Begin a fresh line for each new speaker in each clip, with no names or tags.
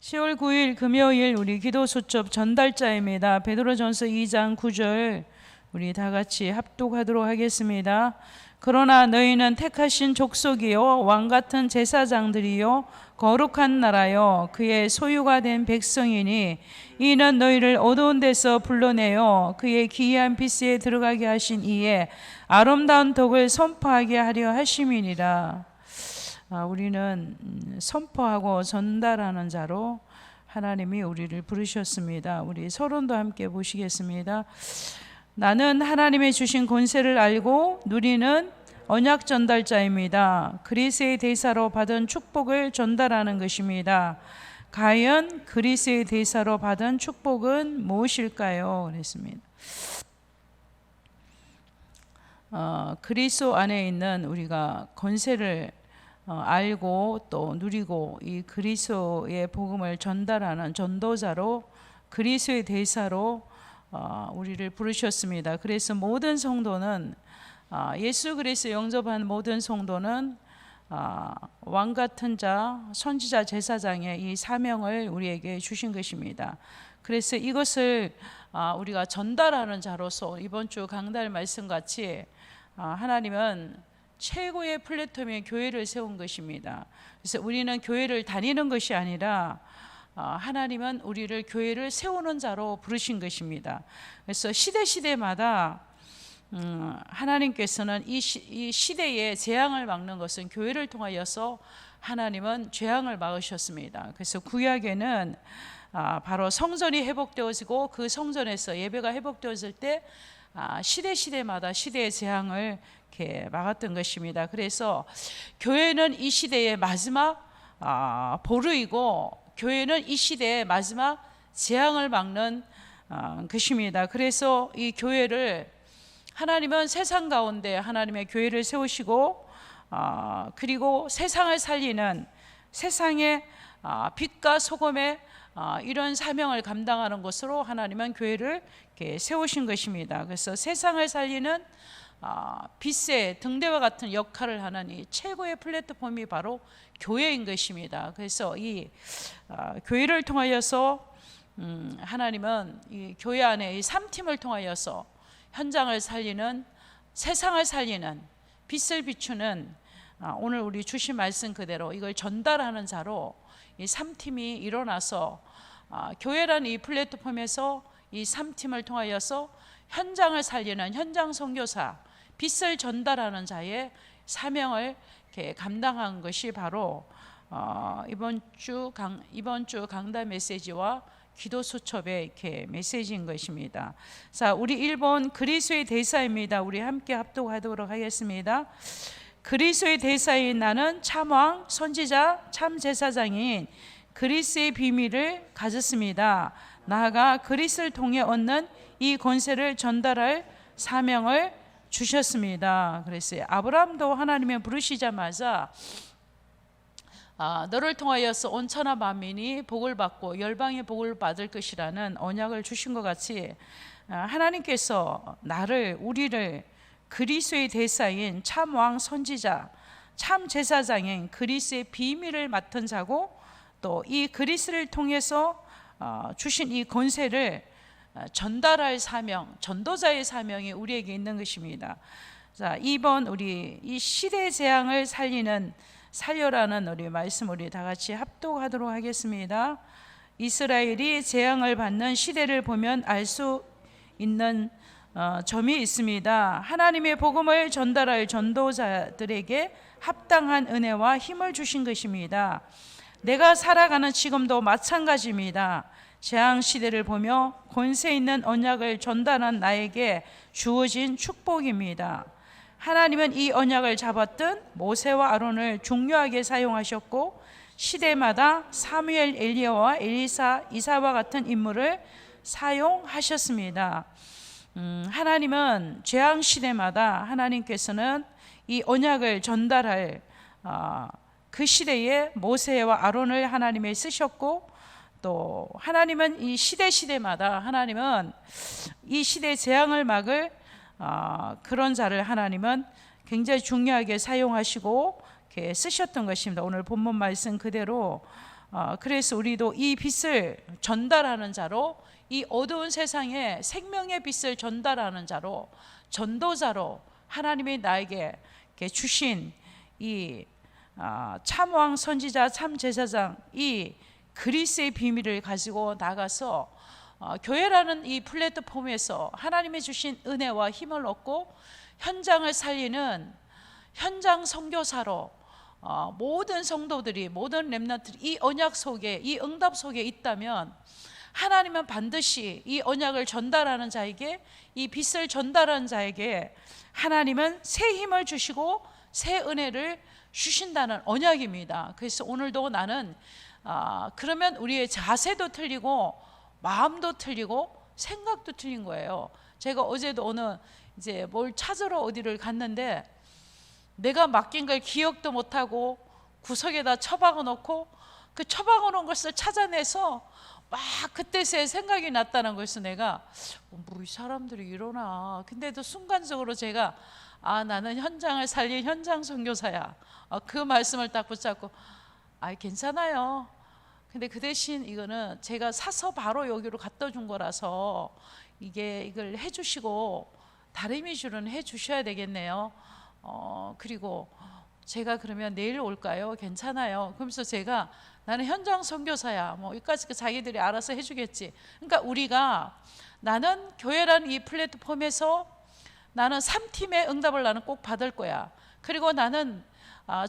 10월 9일 금요일 우리 기도 수첩 전달자입니다. 베드로전서 2장 9절 우리 다 같이 합독하도록 하겠습니다. 그러나 너희는 택하신 족속이요 왕 같은 제사장들이요 거룩한 나라요 그의 소유가 된 백성이니 이는 너희를 어두운 데서 불러내어 그의 기이한 빛에 들어가게 하신 이에 아름다운 덕을 선포하게 하려 하심이니라. 우리는 선포하고 전달하는 자로 하나님이 우리를 부르셨습니다. 우리 서론도 함께 보시겠습니다. 나는 하나님의 주신 권세를 알고 누리는 언약 전달자입니다. 그리스의 대사로 받은 축복을 전달하는 것입니다. 과연 그리스의 대사로 받은 축복은 무엇일까요? 그랬습니다. 그리스도 안에 있는 우리가 권세를 알고 또 누리고 이 그리스도의 복음을 전달하는 전도자로 그리스도의 대사로 우리를 부르셨습니다. 그래서 모든 성도는 예수 그리스도 영접한 모든 성도는 왕 같은 자, 선지자, 제사장의 이 사명을 우리에게 주신 것입니다. 그래서 이것을 우리가 전달하는 자로서 이번 주 강달 말씀같이 하나님은 최고의 플랫폼에 교회를 세운 것입니다. 그래서 우리는 교회를 다니는 것이 아니라 하나님은 우리를 교회를 세우는 자로 부르신 것입니다. 그래서 시대마다 하나님께서는 이 시대의 재앙을 막는 것은 교회를 통하여서 하나님은 재앙을 막으셨습니다. 그래서 구약에는 바로 성전이 회복되어지고 그 성전에서 예배가 회복되어질 때 시대마다 시대의 재앙을 이렇게 막았던 것입니다. 그래서 교회는 이 시대의 마지막 보루이고 교회는 이 시대의 마지막 재앙을 막는 것입니다. 그래서 이 교회를 하나님은 세상 가운데 하나님의 교회를 세우시고 그리고 세상을 살리는 세상의 빛과 소금의 이런 사명을 감당하는 것으로 하나님은 교회를 이렇게 세우신 것입니다. 그래서 세상을 살리는 빛의 등대와 같은 역할을 하는 이 최고의 플랫폼이 바로 교회인 것입니다. 그래서 이 교회를 통하여서 하나님은 이 교회 안에 이 3팀을 통하여서 현장을 살리는 세상을 살리는 빛을 비추는 오늘 우리 주신 말씀 그대로 이걸 전달하는 자로 이 3팀이 일어나서 교회라는 이 플랫폼에서 이 3팀을 통하여서 현장을 살리는 현장 선교사 빛을 전달하는 자의 사명을 이렇게 감당한 것이 바로 이번 주 강단 메시지와 기도 수첩의 이렇게 메시지인 것입니다. 자, 우리 1번 그리스도의 대사입니다. 우리 함께 합독하도록 하겠습니다. 그리스도의 대사인 나는 참왕, 선지자, 참 제사장인 그리스의 비밀을 가졌습니다. 나아가 그리스를 통해 얻는 이 권세를 전달할 사명을 주셨습니다. 그랬어요. 아브라함도 하나님의 부르시자마자 너를 통하여서 온 천하 만민이 복을 받고 열방의 복을 받을 것이라는 언약을 주신 것 같이 하나님께서 우리를 그리스도의 대사인 참 왕 선지자, 참 제사장인 그리스의 비밀을 맡은 자고 또 이 그리스를 통해서 주신 이 권세를 전달할 사명, 전도자의 사명이 우리에게 있는 것입니다. 자, 2번 우리 이 시대 재앙을 살려라는 우리 말씀 우리 다 같이 합독하도록 하겠습니다. 이스라엘이 재앙을 받는 시대를 보면 알 수 있는 점이 있습니다. 하나님의 복음을 전달할 전도자들에게 합당한 은혜와 힘을 주신 것입니다. 내가 살아가는 지금도 마찬가지입니다. 재앙 시대를 보며 권세 있는 언약을 전달한 나에게 주어진 축복입니다. 하나님은 이 언약을 잡았던 모세와 아론을 중요하게 사용하셨고 시대마다 사무엘, 엘리야와 엘리사, 이사와 같은 인물을 사용하셨습니다. 하나님은 재앙 시대마다 하나님께서는 이 언약을 전달할 그 시대에 모세와 아론을 하나님이 쓰셨고 또 하나님은 이 시대마다 하나님은 이 시대 재앙을 막을 그런 자를 하나님은 굉장히 중요하게 사용하시고 이렇게 쓰셨던 것입니다. 오늘 본문 말씀 그대로 그래서 우리도 이 빛을 전달하는 자로, 이 어두운 세상에 생명의 빛을 전달하는 자로, 전도자로 하나님이 나에게 주신 이 참왕 선지자 참 제사장 이 그리스의 비밀을 가지고 나가서 교회라는 이 플랫폼에서 하나님이 주신 은혜와 힘을 얻고 현장을 살리는 현장 선교사로 모든 성도들이, 모든 렘넌트들이 이 언약 속에, 이 응답 속에 있다면 하나님은 반드시 이 언약을 전달하는 자에게, 이 빛을 전달하는 자에게 하나님은 새 힘을 주시고 새 은혜를 주신다는 언약입니다. 그래서 오늘도 나는 그러면 우리의 자세도 틀리고 마음도 틀리고 생각도 틀린 거예요. 제가 어제도 오늘 이제 뭘 찾으러 어디를 갔는데 내가 맡긴 걸 기억도 못하고 구석에다 처박아 놓고 그 처박아 놓은 것을 찾아내서 막 그때서야 생각이 났다는 것을 내가 뭐 이 사람들이 이러나. 근데도 순간적으로 제가 나는 현장을 살린 현장 선교사야. 그 말씀을 딱 붙잡고 괜찮아요. 근데 그 대신 이거는 제가 사서 바로 여기로 갖다 준 거라서 이걸 해주시고 다른 이슈는 해주셔야 되겠네요. 그리고 제가 그러면 내일 올까요? 괜찮아요. 그러면서 제가 나는 현장 선교사야. 뭐 여기까지 자기들이 알아서 해주겠지. 그러니까 우리가 나는 교회라는 이 플랫폼에서 나는 3팀의 응답을 나는 꼭 받을 거야. 그리고 나는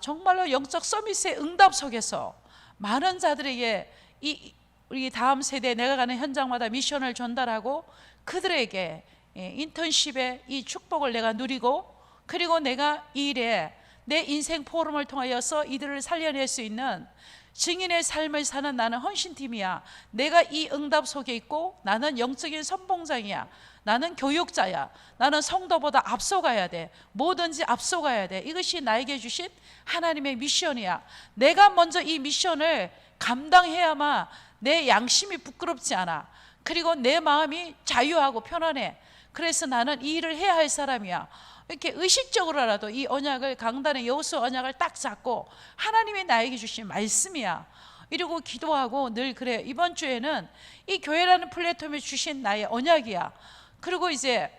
정말로 영적 서밋의 응답 속에서 많은 자들에게 우리 다음 세대 내가 가는 현장마다 미션을 전달하고 그들에게 인턴십의 이 축복을 내가 누리고, 그리고 내가 이 일에 내 인생 포럼을 통하여서 이들을 살려낼 수 있는 증인의 삶을 사는 나는 헌신팀이야. 내가 이 응답 속에 있고 나는 영적인 선봉장이야. 나는 교육자야. 나는 성도보다 앞서가야 돼. 뭐든지 앞서가야 돼. 이것이 나에게 주신 하나님의 미션이야. 내가 먼저 이 미션을 감당해야만 내 양심이 부끄럽지 않아. 그리고 내 마음이 자유하고 편안해. 그래서 나는 이 일을 해야 할 사람이야. 이렇게 의식적으로라도 이 언약을, 강단의 여호수아 언약을 딱 잡고 하나님이 나에게 주신 말씀이야. 이러고 기도하고 늘 그래. 이번 주에는 이 교회라는 플랫폼에 주신 나의 언약이야. 그리고 이제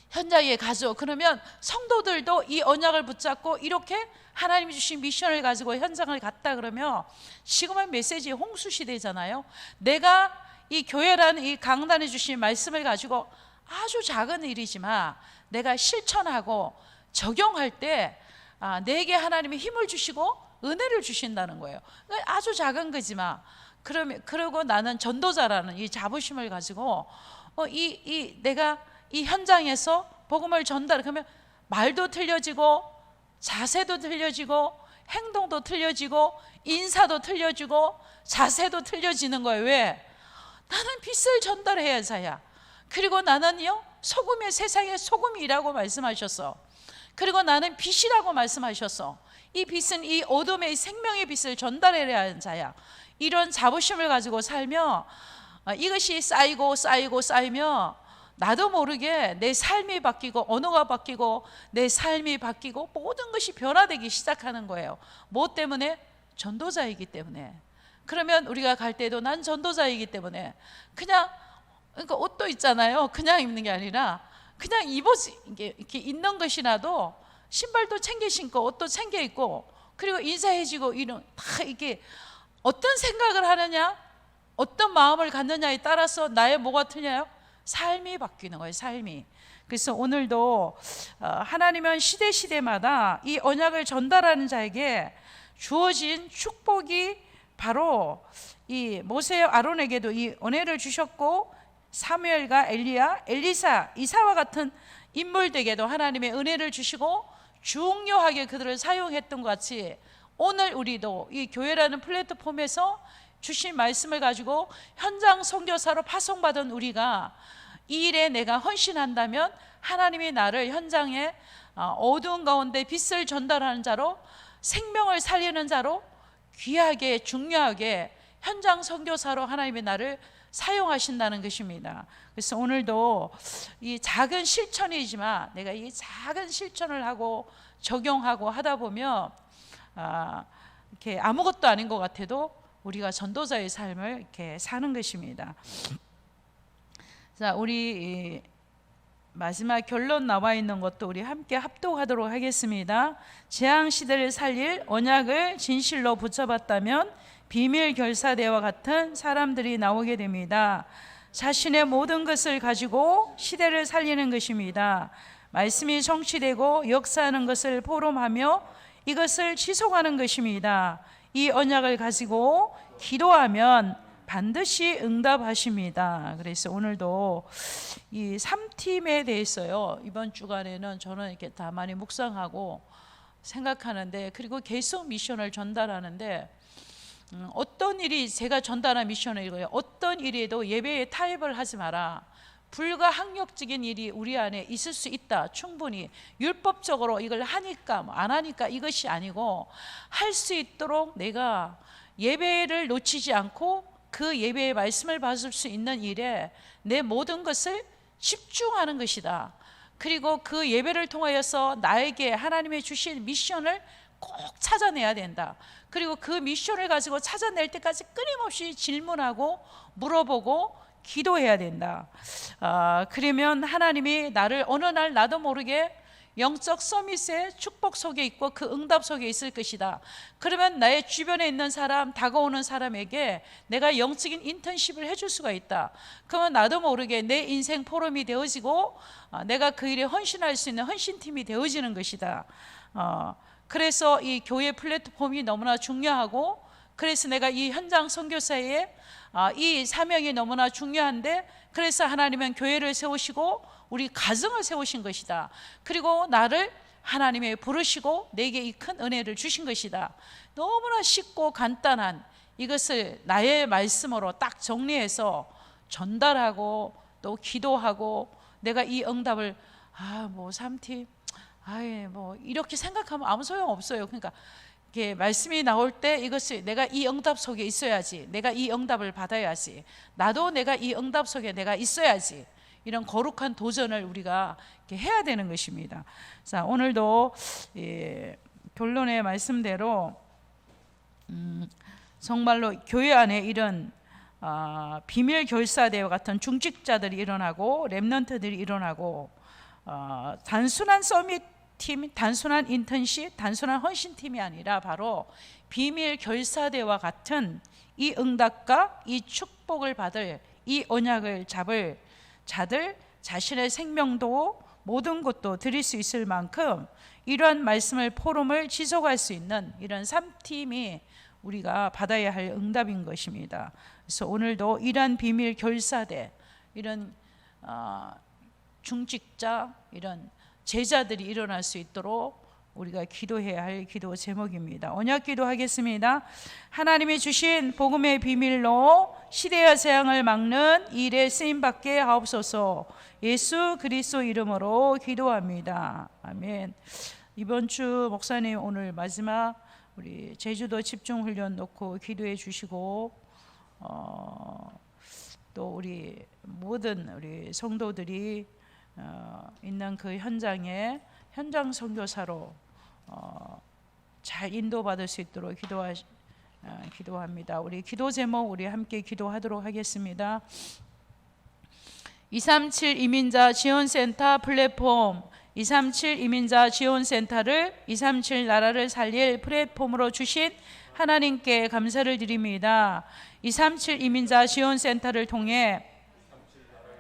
현장에 가죠. 그러면 성도들도 이 언약을 붙잡고 이렇게 하나님이 주신 미션을 가지고 현장을 갔다 그러면, 지금은 메시지 홍수 시대잖아요. 내가 이 교회라는 이 강단에 주신 말씀을 가지고 아주 작은 일이지만 내가 실천하고 적용할 때 내게 하나님이 힘을 주시고 은혜를 주신다는 거예요. 아주 작은 거지만 그러고 나는 전도자라는 이 자부심을 가지고 내가 이 현장에서 복음을 그러면 말도 틀려지고 자세도 틀려지고 행동도 틀려지고 인사도 틀려지고 자세도 틀려지는 거예요. 왜? 나는 빛을 전달해야 할 자야. 그리고 나는요 소금의 세상의 소금이라고 말씀하셨어. 그리고 나는 빛이라고 말씀하셨어. 이 빛은 이 어둠의 생명의 빛을 전달해야 하는 자야. 이런 자부심을 가지고 살며 이것이 쌓이면 나도 모르게 내 삶이 바뀌고 언어가 바뀌고 내 삶이 바뀌고 모든 것이 변화되기 시작하는 거예요. 뭐 때문에? 전도자이기 때문에. 그러면 우리가 갈 때도 난 전도자이기 때문에 그러니까 옷도 있잖아요. 그냥 입는 게 아니라 그냥 이렇게 있는 것이라도 신발도 챙겨 신고 옷도 챙겨 입고 그리고 인사해지고 이런 다 이게 어떤 생각을 하느냐, 어떤 마음을 갖느냐에 따라서 나의 뭐가 틀려요? 삶이 바뀌는 거예요. 삶이. 그래서 오늘도 하나님은 시대마다 이 언약을 전달하는 자에게 주어진 축복이 바로 이 모세 아론에게도 이 은혜를 주셨고, 사무엘과 엘리야, 엘리사, 이사와 같은 인물들에게도 하나님의 은혜를 주시고 중요하게 그들을 사용했던 것 같이 오늘 우리도 이 교회라는 플랫폼에서 주신 말씀을 가지고 현장 선교사로 파송받은 우리가 이 일에 내가 헌신한다면 하나님이 나를 현장에 어두운 가운데 빛을 전달하는 자로, 생명을 살리는 자로, 귀하게 중요하게 현장 선교사로 하나님이 나를 사용하신다는 것입니다. 그래서 오늘도 이 작은 실천이지만 내가 이 작은 실천을 하고 적용하고 하다 보면 이렇게 아무것도 아닌 것 같아도 우리가 전도자의 삶을 이렇게 사는 것입니다. 자, 우리 마지막 결론 나와 있는 것도 우리 함께 합독하도록 하겠습니다. 재앙 시대를 살릴 언약을 진실로 붙잡았다면 비밀 결사대와 같은 사람들이 나오게 됩니다. 자신의 모든 것을 가지고 시대를 살리는 것입니다. 말씀이 성취되고 역사하는 것을 포럼하며 이것을 지속하는 것입니다. 이 언약을 가지고 기도하면 반드시 응답하십니다. 그래서 오늘도 이 3팀에 대해서요, 이번 주간에는 저는 이렇게 다 많이 묵상하고 생각하는데, 그리고 계속 미션을 전달하는데, 어떤 일이, 제가 전달한 미션을 이거예요. 어떤 일에도 예배에 타협을 하지 마라. 불가항력적인 일이 우리 안에 있을 수 있다. 충분히 율법적으로 이걸 하니까 안 하니까 이것이 아니고, 할 수 있도록 내가 예배를 놓치지 않고 그 예배의 말씀을 받을 수 있는 일에 내 모든 것을 집중하는 것이다. 그리고 그 예배를 통하여서 나에게 하나님의 주신 미션을 꼭 찾아내야 된다. 그리고 그 미션을 가지고 찾아낼 때까지 끊임없이 질문하고 물어보고 기도해야 된다. 그러면 하나님이 나를 어느 날 나도 모르게 영적 서밋의 축복 속에 있고 그 응답 속에 있을 것이다. 그러면 나의 주변에 있는 사람, 다가오는 사람에게 내가 영적인 인턴십을 해줄 수가 있다. 그러면 나도 모르게 내 인생 포럼이 되어지고 내가 그 일에 헌신할 수 있는 헌신팀이 되어지는 것이다. 그래서 이 교회 플랫폼이 너무나 중요하고, 그래서 내가 이 현장 선교사의 이 사명이 너무나 중요한데, 그래서 하나님은 교회를 세우시고 우리 가정을 세우신 것이다. 그리고 나를 하나님이 부르시고 내게 이 큰 은혜를 주신 것이다. 너무나 쉽고 간단한 이것을 나의 말씀으로 딱 정리해서 전달하고 또 기도하고, 내가 이 응답을 3팀 뭐 이렇게 생각하면 아무 소용 없어요. 그러니까 이게 말씀이 나올 때 이것을 내가 이 응답 속에 있어야지, 내가 이 응답을 받아야지, 나도 내가 이 응답 속에 내가 있어야지, 이런 거룩한 도전을 우리가 이렇게 해야 되는 것입니다. 자, 오늘도 결론의 말씀대로 정말로 교회 안에 이런 비밀 결사대와 같은 중직자들이 일어나고 렘넌트들이 일어나고, 단순한 서밋 팀, 단순한 인턴십, 단순한 헌신팀이 아니라 바로 비밀 결사대와 같은 이 응답과 이 축복을 받을, 이 언약을 잡을 자들, 자신의 생명도 모든 것도 드릴 수 있을 만큼 이러한 말씀을 포럼을 지속할 수 있는 이런 3팀이 우리가 받아야 할 응답인 것입니다. 그래서 오늘도 이러한 비밀 결사대, 이런 중직자, 이런 제자들이 일어날 수 있도록 우리가 기도해야 할 기도 제목입니다. 언약 기도하겠습니다. 하나님이 주신 복음의 비밀로 시대와 재앙을 막는 일에 쓰임받게 하옵소서. 예수 그리스도 이름으로 기도합니다. 아멘. 이번 주 목사님 오늘 마지막 우리 제주도 집중훈련 놓고 기도해 주시고, 또 우리 모든 우리 성도들이 있는 그 현장에 현장 선교사로 잘 인도받을 수 있도록 기도합니다. 우리 기도 제목 우리 함께 기도하도록 하겠습니다. 237 이민자 지원센터 플랫폼, 237 이민자 지원센터를 237 나라를 살릴 플랫폼으로 주신 하나님께 감사를 드립니다. 237 이민자 지원센터를 통해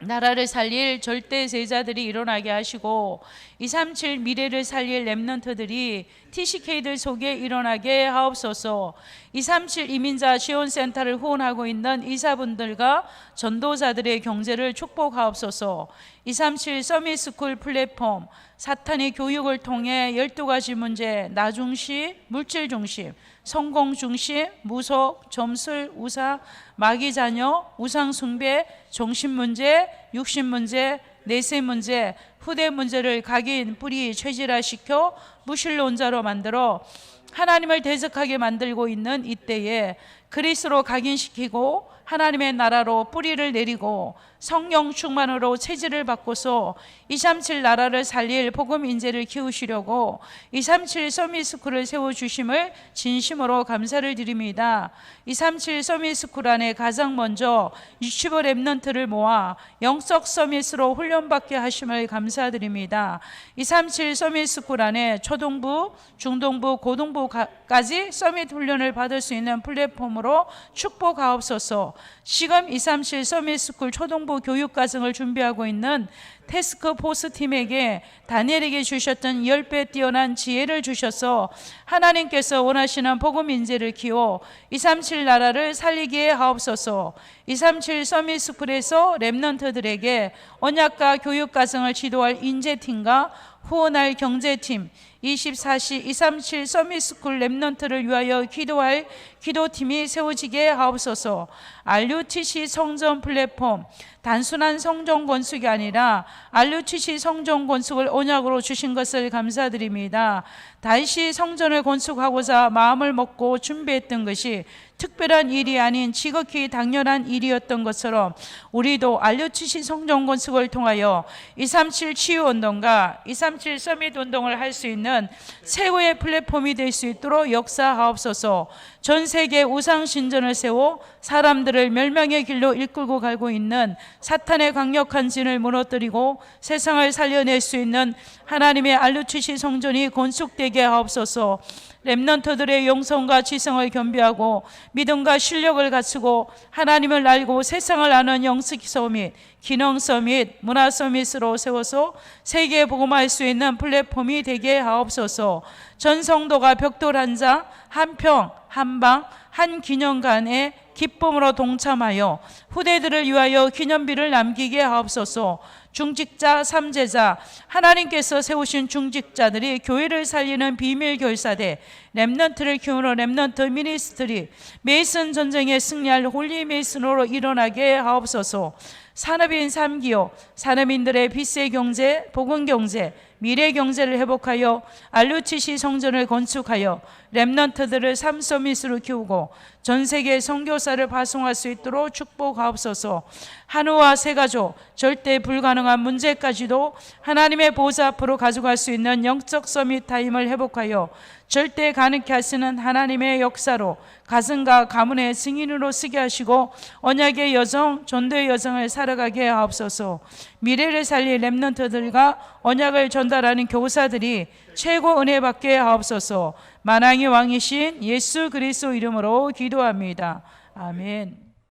나라를 살릴 절대 제자들이 일어나게 하시고, 237 미래를 살릴 렘넌트들이 TCK들 속에 일어나게 하옵소서. 237 이민자 지원센터를 후원하고 있는 이사분들과 전도자들의 경제를 축복하옵소서. 237 서밋스쿨 플랫폼, 사탄의 교육을 통해 12가지 문제, 나 중심, 물질 중심, 성공 중심, 무속, 점술, 우상, 마귀 자녀, 우상 숭배, 정신 문제, 육신 문제, 내세 문제, 후대 문제를 각인 뿌리 최질화시켜 무신론자로 만들어 하나님을 대적하게 만들고 있는 이때에 그리스도로 각인시키고 하나님의 나라로 뿌리를 내리고 성령 충만으로 체질을 바꿔서 237 나라를 살릴 복음 인재를 키우시려고 237 서밋스쿨을 세워주심을 진심으로 감사를 드립니다. 237 서밋스쿨 안에 가장 먼저 유치부 랩넌트를 모아 영적 서밋으로 훈련받게 하심을 감사드립니다. 237 서밋스쿨 안에 초등부, 중등부, 고등부까지 서밋 훈련을 받을 수 있는 플랫폼으로 축복하옵소서. 지금 237 서밋스쿨 초등부 교육과정을 준비하고 있는 태스크포스 팀에게 다니엘에게 주셨던 10배 뛰어난 지혜를 주셔서 하나님께서 원하시는 복음 인재를 키워 237 나라를 살리게 하옵소서. 237 서밋스쿨에서 랩넌트들에게 언약과 교육과정을 지도할 인재팀과 후원할 경제팀, 24시 237 서밋스쿨 랩넌트를 위하여 기도할 기도팀이 세워지게 하옵소서. RUTC 성전 플랫폼, 단순한 성전 건축이 아니라 RUTC 성전 건축을 언약으로 주신 것을 감사드립니다. 다시 성전을 건축하고자 마음을 먹고 준비했던 것이 특별한 일이 아닌 지극히 당연한 일이었던 것처럼 우리도 RUTC 성전 건축을 통하여 237 치유운동과 237 서밋 운동을 할 수 있는 최고의 플랫폼이 될 수 있도록 역사하옵소서. 전 세계 우상 신전을 세워 사람들을 멸망의 길로 이끌고 가고 있는 사탄의 강력한 진을 무너뜨리고 세상을 살려낼 수 있는 하나님의 RUTC 성전이 건축되게 하옵소서. 렘넌트들의 영성과 지성을 겸비하고 믿음과 실력을 갖추고 하나님을 알고 세상을 아는 영적 서밋, 기능 서밋, 문화 서밋으로 세워서 세계에 복음할 수 있는 플랫폼이 되게 하옵소서. 전 성도가 벽돌 한 장, 한 평, 한 방, 한 기념관에 기쁨으로 동참하여 후대들을 위하여 기념비를 남기게 하옵소서. 중직자, 삼제자, 하나님께서 세우신 중직자들이 교회를 살리는 비밀 결사대, 렘넌트를 키우는 렘넌트 미니스트리, 메이슨 전쟁에 승리할 홀리 메이슨으로 일어나게 하옵소서. 산업인 3기업, 산업인들의 빛의 경제, 복음 경제, 미래 경제를 회복하여 RUTC 성전을 건축하여 렘넌트들을 삼서밋으로 키우고 전 세계 선교사를 파송할 수 있도록 축복하옵소서. 한우와 새가족, 절대 불가능한 문제까지도 하나님의 보좌 앞으로 가져갈 수 있는 영적 서밋 타임을 회복하여 절대 가능케 하시는 하나님의 역사로 가슴과 가문의 증인으로 쓰게 하시고 언약의 여정, 전도의 여정을 살아가게 하옵소서. 미래를 살릴 렘넌트들과 언약을 전달하는 교사들이 최고 은혜 받게 하옵소서. 만왕의 왕이신 예수 그리스도 이름으로 기도합니다. 아멘.